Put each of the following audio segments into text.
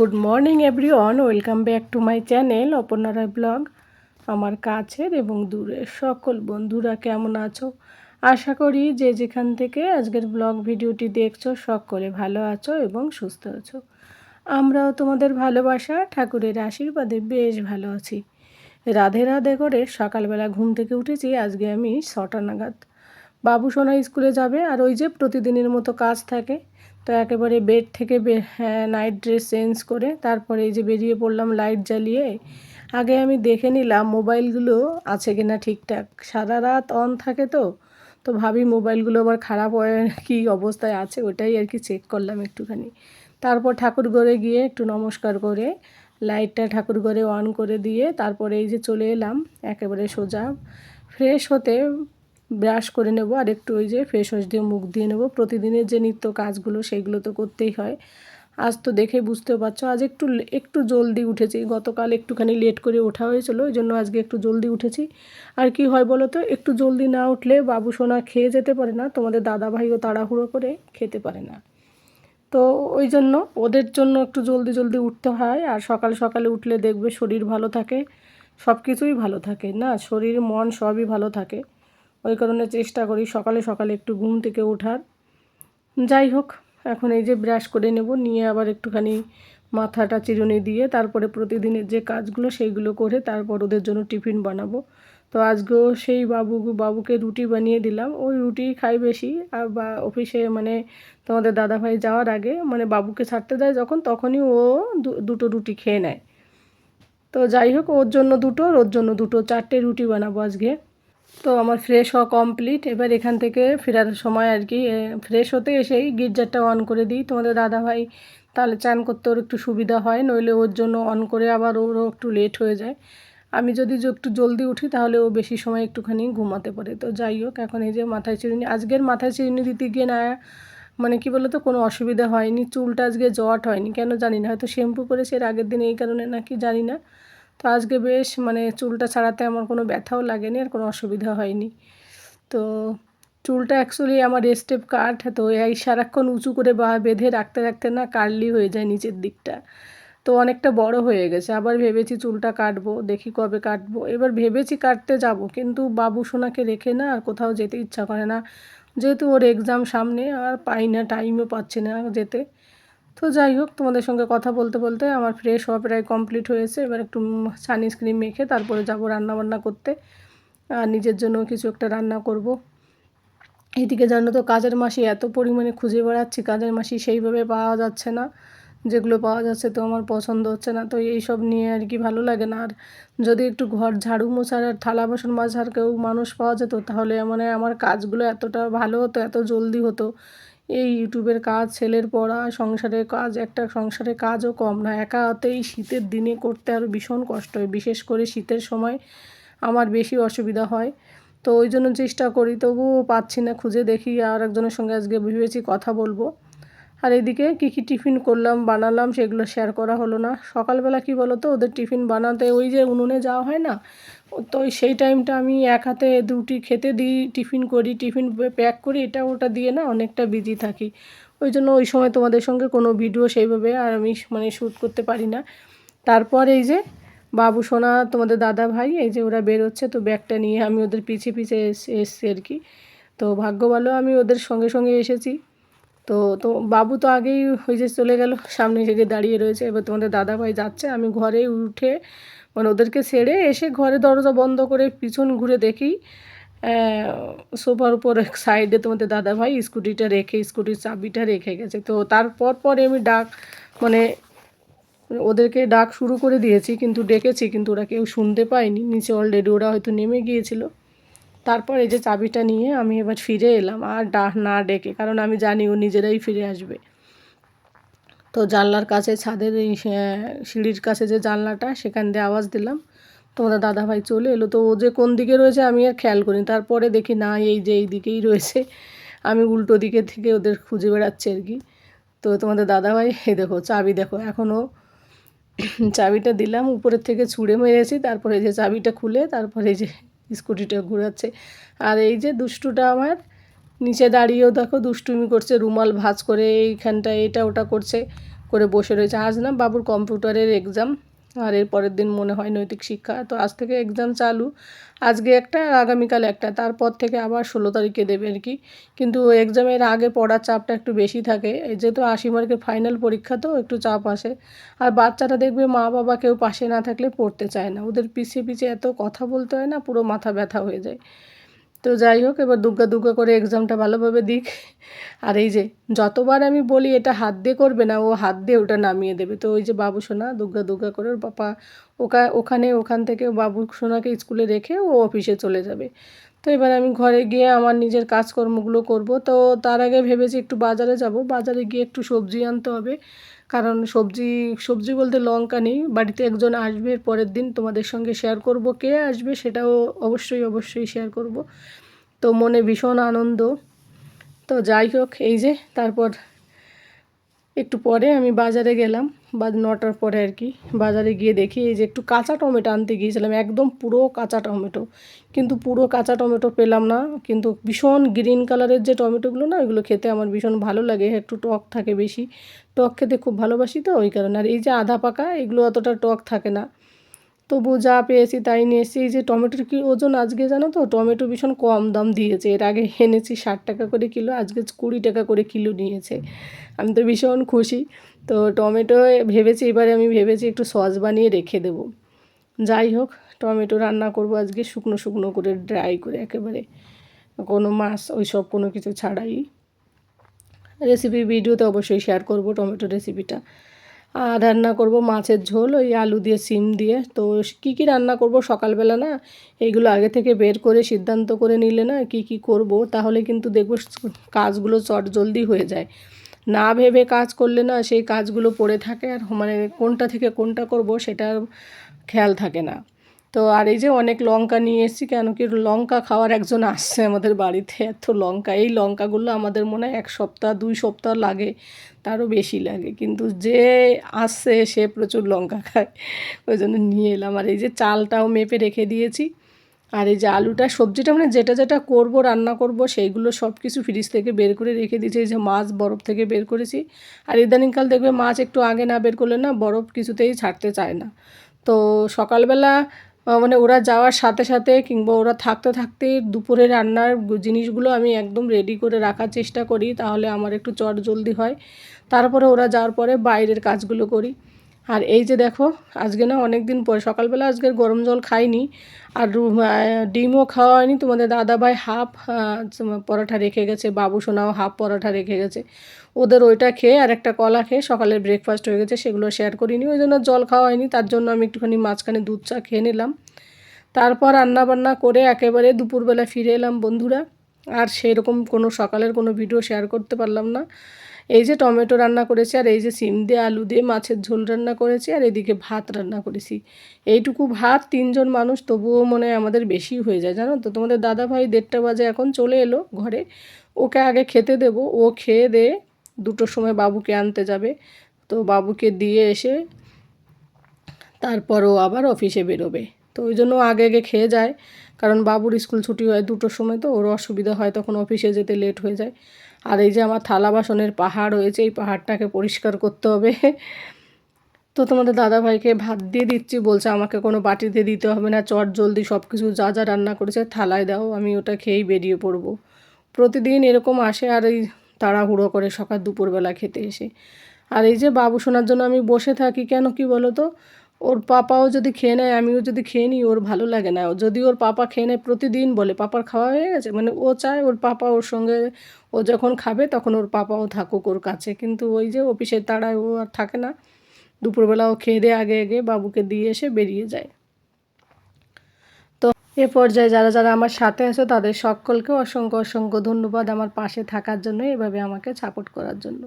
Good morning everyone, welcome back to my channel Aparna Roy blog. আমার কাছের এবং দূরের সকল বন্ধুরা কেমন আছো? আশা করি যে যেখান থেকে আজকের ব্লগ ভিডিওটি দেখছো সকলে ভালো আছো এবং সুস্থ আছো। আমরাও তোমাদের ভালোবাসা ঠাকুরের আশীর্বাদে বেশ ভালো আছি। রাধে রাধে করে সকালবেলা ঘুম থেকে উঠেছি আজকে আমি 6টা নাগাদ। বাবু সোনা স্কুলে যাবে আর ওই যে প্রতিদিনের মতো কাজ থাকে, তো একেবারে বেড থেকে নাইট ড্রেস চেঞ্জ করে তারপরে এই যে বেরিয়ে পড়লাম লাইট জ্বালিয়ে। আগে আমি দেখে নিলাম মোবাইলগুলো আছে কিনা ঠিকঠাক, সারা রাত অন থাকে তো তো ভাবি মোবাইলগুলো আবার খারাপ হয়ে কী অবস্থায় আছে ওটাই আর কি চেক করলাম একটুখানি। তারপর ঠাকুর ঘরে গিয়ে একটু নমস্কার করে লাইটটা ঠাকুর ঘরে অন করে দিয়ে তারপরে এই যে চলে এলাম একেবারে সোজা ফ্রেশ হতে। ব্রাশ করে নেব আর একটু ওই যে ফেস ওয়াশ দিয়ে মুখ দিয়ে নেব। প্রতিদিনের যে নিত্য কাজগুলো সেইগুলো তো করতেই হয়। আজ তো দেখে বুঝতেও পারছো আজ একটু একটু জলদি উঠেছি, গতকাল একটুখানি লেট করে ওঠা হয়েছিল, ওই জন্য আজকে একটু জলদি উঠেছি। আর কি হয় বলো তো, একটু জলদি না উঠলে বাবু সোনা খেয়ে যেতে পারে না, তোমাদের দাদাভাইও তাড়াহুড়ো করে খেতে পারে না। তো ওই জন্য ওদের জন্য একটু জলদি জলদি উঠতে হয়। আর সকাল সকালে উঠলে দেখবে শরীর ভালো থাকে, সব কিছুই ভালো থাকে না, শরীর মন সবই ভালো থাকে। ওই কারণে চেষ্টা করি সকালে সকালে একটু ঘুম থেকে ওঠার। যাই হোক, এখন এই যে ব্রাশ করে নেব, নিয়ে আবার একটুখানি মাথাটা চিরুনি দিয়ে তারপরে প্রতিদিনের যে কাজগুলো সেইগুলো করে তারপর ওদের জন্য টিফিন বানাবো। তো আজকেও সেই বাবুকে রুটি বানিয়ে দিলাম, ওই রুটি খাই বেশি। আর বা অফিসে মানে তোমাদের দাদাভাই যাওয়ার আগে মানে বাবুকে ছাড়তে দেয় যখন, তখনই ও দুটো রুটি খেয়ে নেয়। তো যাই হোক, ওর জন্য দুটো ওর জন্য দুটো, 4টে রুটি বানাবো আজকে। তো আমার ফ্রেশ হওয়া কমপ্লিট। এবার এখান থেকে ফেরার সময় আর কি ফ্রেশ হতে এসেই গিজারটা অন করে দিই তোমাদের দাদাভাই, তাহলে চান করতে ওর একটু সুবিধা হয়, নইলে ওর জন্য অন করে আবার ওরও একটু লেট হয়ে যায়। আমি যদি একটু জলদি উঠি তাহলে ও বেশি সময় একটুখানি ঘুমাতে পারে। তো যাই হোক, এখন এই যে মাথায় চিরুনি, আজকের মাথায় চিরুনি দিতে গিয়ে না মানে কি বলো তো কোনো অসুবিধা হয়নি, চুলটা আজকে জট হয়নি কেন জানি না, হয়তো শ্যাম্পু করেছে এর আগের দিন এই কারণে নাকি জানি না। তো আজকে বেশ মানে চুলটা ছাড়াতে আমার কোনো ব্যথাও লাগেনি আর কোনো অসুবিধা হয়নি। তো চুলটা অ্যাকচুয়ালি আমার স্টেপ কাট, তো এই সারাক্ষণ উঁচু করে বা বেঁধে রাখতে রাখতে না কার্লি হয়ে যায় নিচের দিকটা, তো অনেকটা বড় হয়ে গেছে। আবার ভেবেছি চুলটা কাটবো, দেখি কবে কাটবো। এবার ভেবেছি কাটতে যাব, কিন্তু বাবু সোনাকে রেখে না আর কোথাও যেতে ইচ্ছা করে না, যেহেতু ওর এক্সাম সামনে, আর পাই না, টাইমও পাচ্ছি না যেতে। তো যাই হোক, তোমাদের সঙ্গে কথা বলতে বলতে আমার ফ্রেশ হওয়া প্রায় কমপ্লিট হয়েছে। এবার একটু সানস্ক্রিন মেখে তারপরে যাব রান্নাবান্না করতে, আর নিজের জন্য কিছু একটা রান্না করব। এদিকে জানো তো কাজের মাসি এত পরিমাণে খুঁজে বেড়াচ্ছি, কাজের মাসি সেইভাবে পাওয়া যাচ্ছে না, যেগুলো পাওয়া যাচ্ছে তো আমার পছন্দ হচ্ছে না। তো এই সব নিয়ে আর কি ভালো লাগে না। আর যদি একটু ঘর ঝাড়ু মোছার আর থালা বাসন মাজার কেউ মানুষ পাওয়া যেত তাহলে মানে আমার কাজগুলো এতটা ভালো হতো, এত জলদি হতো। এই ইউটিউবের কাজ, ছেলের পড়া, সংসারের কাজ, একটা সংসারের কাজও কম না, একা হাতে এই শীতের দিনে করতে আরও ভীষণ কষ্ট হয়, বিশেষ করে শীতের সময় আমার বেশি অসুবিধা হয়। তো ওই জন্য চেষ্টা করি, তবুও পাচ্ছি না, খুঁজে দেখি। আর একজনের সঙ্গে আজকে ভেবেছি কথা বলবো। আর এদিকে কী কী টিফিন করলাম বানালাম সেগুলো শেয়ার করা হলো না। সকালবেলা কি বলো তো, ওদের টিফিন বানাতে ওই যে উনুনে যাওয়া হয় না, তো সেই টাইমটা আমি এক হাতে রুটি খেতে দিই, টিফিন করি, টিফিন প্যাক করি, এটা ওটা দিয়ে না অনেকটা বিজি থাকি। ওই জন্য ওই সময় তোমাদের সঙ্গে কোনো ভিডিও সেইভাবে আর আমি মানে শ্যুট করতে পারি না। তারপর এই যে বাবু সোনা তোমাদের দাদা ভাই এই যে ওরা বেরোচ্ছে, তো ব্যাগটা নিয়ে আমি ওদের পিছে পিছে এসছি আর কি। তো ভাগ্য ভালো আমি ওদের সঙ্গে সঙ্গে এসেছি। তো তো বাবু তো আগেই ওই যে চলে গেল, সামনে থেকে দাঁড়িয়ে রয়েছে। এবার তোমাদের দাদাভাই যাচ্ছে, আমি ঘরে উঠে মানে ওদেরকে ছেড়ে এসে ঘরে দরজা বন্ধ করে পিছন ঘুরে দেখি সোফার উপর এক সাইডে তোমাদের দাদাভাই স্কুটিটা রেখে, স্কুটির চাবিটা রেখে গেছে। তো তারপর পরে আমি মানে ওদেরকে ডাক শুরু করে দিয়েছি, কিন্তু ডেকেছি কিন্তু ওরা কেউ শুনতে পায়নি, নিচে অলরেডি ওরা হয়তো নেমে গিয়েছিল। তারপর এই যে চাবিটা নিয়ে আমি এবার ফিরে এলাম, আর না ডেকে, কারণ আমি জানি ও নিজেরাই ফিরে আসবে। তো জানলার কাছে, ছাদের এই সিঁড়ির কাছে যে জানলাটা, সেখান দিয়ে আওয়াজ দিলাম, তোমাদের দাদাভাই চলে এলো। তো ও যে কোন দিকে রয়েছে আমি আর খেয়াল করিনি, তারপরে দেখি না এই যে এই দিকেই রয়েছে, আমি উল্টো দিকে থেকে ওদের খুঁজে বেড়াচ্ছি আর কি। তো তোমাদের দাদাভাই এই দেখো চাবি দেখো, এখনও চাবিটা দিলাম, উপরের থেকে ছুঁড়ে মেরেছি, তারপরে এই যে চাবিটা খুলে তারপরে এই যে স্কুটিটা ঘোরাচ্ছে। আর এই যে দুষ্টুটা আমার নিচে দাঁড়িয়েও দেখো দুষ্টুমি করছে, রুমাল ভাঁজ করে এইখানটা এটা ওটা করছে, করে বসে রয়েছে। আজ না বাবুর কম্পিউটারের এক্সাম, আর এর পরের দিন মনে হয় নৈতিক শিক্ষা। তো আজ থেকে এক্সাম চালু, আজকে একটা আর আগামীকাল একটা, তারপর থেকে আবার 16 তারিখে দেবে আর কি। কিন্তু এক্সামের আগে পড়ার চাপটা একটু বেশি থাকে, যেহেতু 80 মার্কের ফাইনাল পরীক্ষা, তো একটু চাপ আসে। আর বাচ্চারা দেখবে মা বাবা কেউ পাশে না থাকলে পড়তে চায় না, ওদের পিছিয়ে পিছিয়ে এত কথা বলতে হয় না, পুরো মাথা ব্যথা হয়ে যায়। তো যাই হোক, এবার দুগ্গা দুগ্গা করে এক্সামটা ভালোভাবে দিক। আর এই যে যতবার আমি বলি এটা হাত দিয়ে করবে না, ও হাত দিয়ে ওটা নামিয়ে দেবে। তো ওই যে বাবু সোনা দুগ্গা দুগ্গা করে ওর পাপা ওখান থেকে বাবু সোনাকে স্কুলে রেখে ও অফিসে চলে যাবে। তো এবার আমি ঘরে গিয়ে আমার নিজের কাজকর্মগুলো করব। তো তার আগে ভেবেছি একটু বাজারে যাব, বাজারে গিয়ে একটু সবজি আনতে হবে। কারণ সবজি বলতে লঙ্কা নেই বাড়িতে, একজন আসবে এর পরের দিন, তোমাদের সঙ্গে শেয়ার করব কে আসবে সেটাও অবশ্যই শেয়ার করব। তো মনে ভীষণ আনন্দ। তো যাই হোক, এই যে তারপর একটু পরে আমি বাজারে গেলাম, বা 9টার পরে আর কি। বাজারে গিয়ে দেখি এই যে একটু কাঁচা টমেটো আনতে গিয়েছিলাম, একদম পুরো কাঁচা টমেটো, কিন্তু পুরো কাঁচা টমেটো পেলাম না। কিন্তু ভীষণ গ্রিন কালারের যে টমেটোগুলো না, ওইগুলো খেতে আমার ভীষণ ভালো লাগে, একটু টক থাকে বেশি, টক খেতে খুব ভালোবাসি, তো ওই কারণে। আর এই যে আধা পাকা, এগুলো অতটা টক থাকে না। তবু যা পেয়েছি তাই নিয়ে এসেছি। এই যে টমেটোর কি ওজন আজকে জানো তো, টমেটো ভীষণ কম দাম দিয়েছে। এর আগে এনেছি 60 টাকা করে কিলো, আজকে 20 টাকা করে কিলো নিয়েছে। আমি তো ভীষণ খুশি। তো টমেটো আমি ভেবেছি একটু সস বানিয়ে রেখে দেবো। যাই হোক, টমেটো রান্না করব আজকে শুকনো শুকনো করে, ড্রাই করে একেবারে, কোনো মাছ ওই সব কোনো কিছু ছাড়াই। রেসিপি ভিডিওতে অবশ্যই শেয়ার করব টমেটো রেসিপিটা। আর রান্না করব মাছের ঝোল, ওই আলু দিয়ে সিম দিয়ে। তো কী কী রান্না করব সকালবেলা না, এইগুলো আগে থেকে বের করে সিদ্ধান্ত করে নিলে না কি কি করব, তাহলে কিন্তু দেখব কাজগুলো জলদি হয়ে যায়। না ভেবে কাজ করলে না সেই কাজগুলো পড়ে থাকে, আর মানে কোনটা থেকে কোনটা করব সেটার খেয়াল থাকে না। তো আর এই যে অনেক লঙ্কা নিয়ে এসেছি, কেন কি লঙ্কা খাওয়ার একজন আসছে আমাদের বাড়িতে, এত লঙ্কা, এই লঙ্কাগুলো আমাদের মনে হয় 1 সপ্তাহ 2 সপ্তাহ লাগে, তারও বেশি লাগে। কিন্তু যে আসছে সে প্রচুর লঙ্কা খায়, ওই জন্য নিয়ে এলাম। আর এই যে চালটাও মেপে রেখে দিয়েছি। আর এই যে আলুটা সবজিটা মানে যেটা যেটা করব রান্না করব সেইগুলো সব কিছু ফ্রিজ থেকে বের করে রেখে দিয়েছি। এই যে মাছ বরফ থেকে বের করেছি। আর ইদানিংকাল দেখবে মাছ একটু আগে না বের করলে না বরফ কিছুতেই ছাড়তে চায় না। তো সকালবেলা মানে ওরা যাওয়ার সাথে সাথে কিংবা ওরা থাকতে থাকতে দুপুরে রান্নার জিনিসগুলো আমি একদম রেডি করে রাখার চেষ্টা করি, তাহলে আমার একটু জলদি হয়। তারপরে ওরা যাওয়ার পরে বাইরের কাজগুলো করি। আর এই যে দেখো, আজকে না অনেক দিন পরে সকালবেলা আজকের গরম জল খাইনি, আর ডিমও খাওয়া হয়নি। তোমাদের দাদাভাই হাফ পরোটা রেখে গেছে, বাবু সোনাও হাফ পরোটা রেখে গেছে। ওদের ওইটা খেয়ে আর একটা কলা খেয়ে সকালের ব্রেকফাস্ট হয়ে গেছে, সেগুলো শেয়ার করিনি, ওই জন্য জল খাওয়া হয়নি। তার জন্য আমি একটুখানি মাঝখানে দুধ চা খেয়ে নিলাম। তারপর রান্নাবান্না করে একেবারে দুপুরবেলা ফিরে এলাম বন্ধুরা। আর সেরকম কোনো সকালের কোনো ভিডিও শেয়ার করতে পারলাম না। এই যে টমেটো রান্না করেছি, আর এই যে সিম দিয়ে আলু দিয়ে মাছের ঝোল রান্না করেছি, আর এদিকে ভাত রান্না করেছি। এইটুকু ভাত 3 জন মানুষ, তবুও মনে হয় আমাদের বেশি হয়ে যায় জানো তো। তোমাদের দাদাভাই 1:30 বাজে এখন চলে এলো ঘরে, ওকে আগে খেতে দেব, ও খেয়ে দিয়ে 2টোর সময় বাবুকে আনতে যাবে। তো বাবুকে দিয়ে এসে তারপর ও আবার অফিসে বেরোবে। তো ওই জন্য আগে আগে খেয়ে যায়, কারণ বাবুর স্কুল ছুটি হয় 2টোর সময়, তো ওর অসুবিধা হয়, তখন অফিসে যেতে লেট হয়ে যায়। আর এই যে আমার থালা বাসনের পাহাড় হয়েছে, এই পাহাড়টাকে পরিষ্কার করতে হবে। তো তোমাদের দাদাভাইকে ভাত দিয়ে দিচ্ছি, বলছে আমাকে কোনো বাটিতে দিতে হবে না, জলদি সব কিছু যা যা রান্না করেছে থালায় দাও, আমি ওটা খেয়েই বেরিয়ে পড়ব। প্রতিদিন এরকম আসে, আর এই তাড়াহুড়ো করে সকাল দুপুরবেলা খেতে এসে। আর এই যে বাবু শোনার জন্য আমি বসে থাকি, কেন কি বলো তো, ওর পাপাও যদি খেয়ে নেয় আমিও যদি খেয়ে নিই ওর ভালো লাগে না। যদি ওর পাপা খেয়ে নেয় প্রতিদিন বলে পাপার খাওয়া হয়ে গেছে, মানে ও চায় ওর পাপা ওর সঙ্গে, ও যখন খাবে তখন ওর পাপাও থাকুক ওর কাছে। কিন্তু ওই যে অফিসের তাড়ায় ও আর থাকে না, দুপুরবেলা ও খেয়ে দিয়ে আগে আগে বাবুকে দিয়ে এসে বেরিয়ে যায়। তো এ পর্যায়ে যারা যারা আমার সাথে আছে তাদের সকলকে অসংখ্য অসংখ্য ধন্যবাদ আমার পাশে থাকার জন্য, এভাবে আমাকে সাপোর্ট করার জন্য।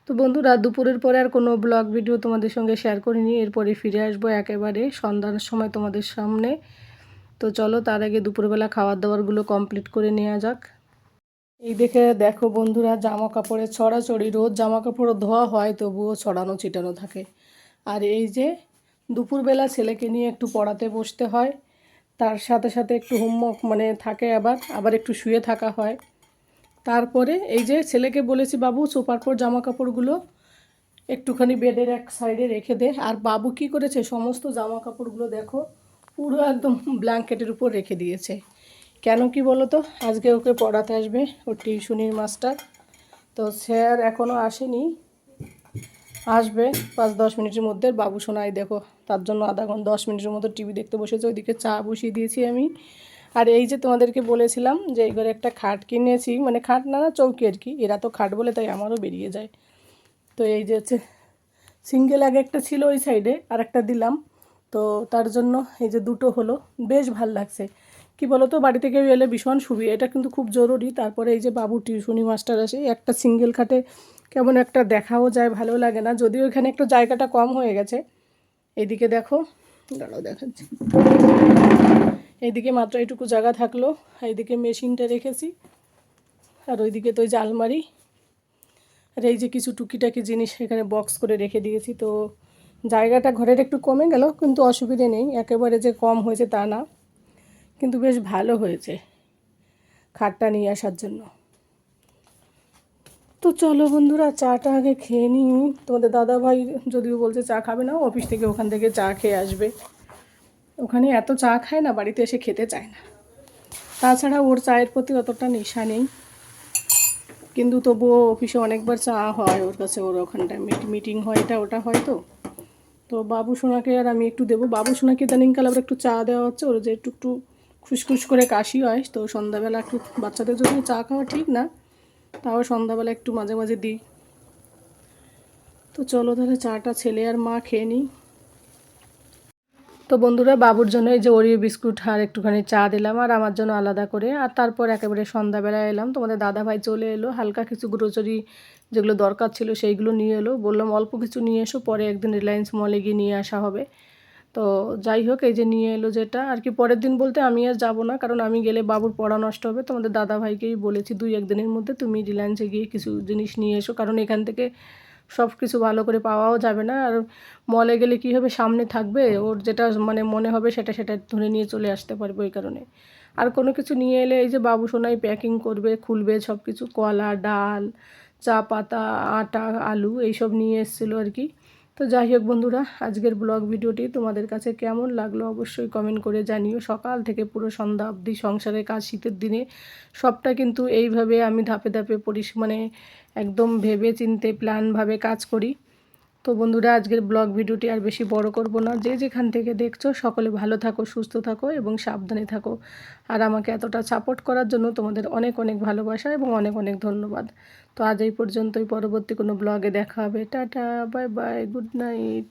তো বন্ধুরা, দুপুরের পরে আর কোনো ব্লগ ভিডিও তোমাদের সঙ্গে শেয়ার করিনি, এরপরে ফিরে আসবো একেবারে সন্ধ্যার সময় তোমাদের সামনে। তো চলো, তার আগে দুপুরবেলা খাবার দাবারগুলো কমপ্লিট করে নেওয়া যাক। এই দেখো বন্ধুরা, জামা কাপড়ের ছড়াছড়ি, রোজ জামা কাপড় ধোয়া হয় তবুও ছড়ানো ছিটানো থাকে। আর এই যে দুপুরবেলা ছেলেকে নিয়ে একটু পড়াতে বসতে হয়, তার সাথে সাথে একটু হোমওয়ার্ক মানে থাকে, আবার একটু শুয়ে থাকা হয়। তারপরে এই যে ছেলেকে বলেছি বাবু সোফার পর জামা কাপড়গুলো একটুখানি বেডের এক সাইডে রেখে দে। আর বাবু কি করেছে, সমস্ত জামা কাপড়গুলো দেখো পুরো একদম ব্ল্যাঙ্কেটের উপর রেখে দিয়েছে। কেন কি বলো তো, আজকে ওকে পড়াতে আসবে ওর টিউশনির মাস্টার। তো স্যার এখনও আসেনি, আসবে 5-10 মিনিটের মধ্যে। বাবু শোনাই দেখো তার জন্য আধা ঘন্টা 10 মিনিটের মতো টিভি দেখতে বসেছে। ওইদিকে চা বসিয়ে দিয়েছি আমি। আর এই যে তোমাদেরকে বলেছিলাম যে এই ঘরে একটা খাট কিনেছি, মানে খাট না, চৌকি আর কি। এরা তো খাট বলে, তাই আমারও বেরিয়ে যায়। তো এই যে হচ্ছে সিঙ্গেল, আগে একটা ছিল ওই সাইডে, আর একটা দিলাম। তো তার জন্য এই যে দুটো হলো, বেশ ভাল লাগছে। কি বলো তো, বাড়ি থেকে এলে ভীষণ সুবিধা, এটা কিন্তু খুব জরুরি। তারপরে এই যে বাবু টিউশনি মাস্টার আসে, একটা সিঙ্গেল খাটে কেমন একটা দেখাও যায়, ভালো লাগে না। যদিও এখানে একটু জায়গাটা কম হয়ে গেছে। এইদিকে দেখো, দাঁড়াও দেখাচ্ছি। এইদিকে মাত্র এইটুকু জায়গা থাকলো, এইদিকে মেশিনটা রেখেছি, আর ওইদিকে তো ওই যে আলমারি, আর এই যে কিছু টুকিটাকি জিনিস এখানে বক্স করে রেখে দিয়েছি। তো জায়গাটা ঘরের একটু কমে গেল, কিন্তু অসুবিধে নেই, একেবারে যে কম হয়েছে তা না, কিন্তু বেশ ভালো হয়েছে খাটটা নিয়ে আসার জন্য। তো চলো বন্ধুরা, চাটা আগে খেয়ে নিই। তোমাদের দাদাভাই যদিও বলছে চা খাবে না, অফিস থেকে ওখান থেকে চা খেয়ে আসবে। ওখানে এত চা খায় না, বাড়িতে এসে খেতে চায় না। তাছাড়া ওর চায়ের প্রতি অতটা নেশা নেই, কিন্তু তবুও অফিসে অনেকবার চা হয় ওর কাছে। ওর ওখানটায় মিটিং হয়, এটা ওটা হয়। তো তো বাবু সোনাকে আর আমি একটু দেবো। বাবু সোনাকে ইদানিংকাল আবার একটু চা দেওয়া হচ্ছে। ওর যে একটু একটু খুসখুস করে কাশি হয়, তো সন্ধ্যাবেলা একটু, বাচ্চাদের যদি চা খাওয়া ঠিক না, তাও সন্ধ্যাবেলা একটু মাঝে মাঝে দিই। তো চলো তাহলে চাটা ছেলে আর মা খেয়ে নিই। তো বন্ধুরা, বাবুর জন্য এই যে ওরিও বিস্কুট আর একটুখানি চা দিলাম, আর আমার জন্য আলাদা করে। আর তারপর একেবারে সন্ধ্যাবেলা এলাম, তোমাদের দাদাভাই চলে এলো, হালকা কিছু গ্রোসারি যেগুলো দরকার ছিল সেইগুলো নিয়ে এলো। বললাম অল্প কিছু নিয়ে এসো, পরে একদিন রিলায়েন্স মলে গিয়ে নিয়ে আসা হবে। তো যাই হোক, এই যে নিয়ে এলো যেটা আর কি। পরের দিন বলতে আমি আর যাব না, কারণ আমি গেলে বাবুর পড়া নষ্ট হবে। তোমাদের দাদাভাইকেই বলেছি 2-1 দিনের মধ্যে তুমি রিলায়েন্সে গিয়ে কিছু জিনিস নিয়ে এসো, কারণ এখান থেকে সব কিছু ভালো করে পাওয়াও যাবে না। আর মলে গেলে কী হবে, সামনে থাকবে, ওর যেটা মানে মনে হবে সেটা সেটা ধরে নিয়ে চলে আসতে পারবে ওই কারণে। আর কোনো কিছু নিয়ে এলে এই যে বাবু সোনাই প্যাকিং করবে, খুলবে সব কিছু, কলা, ডাল, চা পাতা, আটা, আলু এইসব নিয়ে এসেছিলো আর কি। তো যাই হোক বন্ধুরা, আজকের ব্লগ ভিডিওটি তোমাদের কাছে কেমন লাগলো অবশ্যই কমেন্ট করে জানিও। সকাল থেকে পুরো সন্ধ্যা অবধি সংসারের কাজ, শীতের দিনে সবটা কিন্তু এইভাবে আমি ধাপে ধাপে মানে একদম ভেবে চিন্তে প্ল্যানভাবে কাজ করি। তো বন্ধুরা, আজকের ব্লগ ভিডিওটি আর বেশি বড় করব না। যে যেখান থেকে দেখছো সকলে ভালো থাকো, সুস্থ থাকো এবং সাবধানে থাকো। আর আমাকে এতটা সাপোর্ট করার জন্য তোমাদের অনেক অনেক ভালোবাসা এবং অনেক অনেক ধন্যবাদ। তো আজ এই পর্যন্তই, পরবর্তী কোনো ব্লগে দেখা হবে। Tata, bye bye, good night.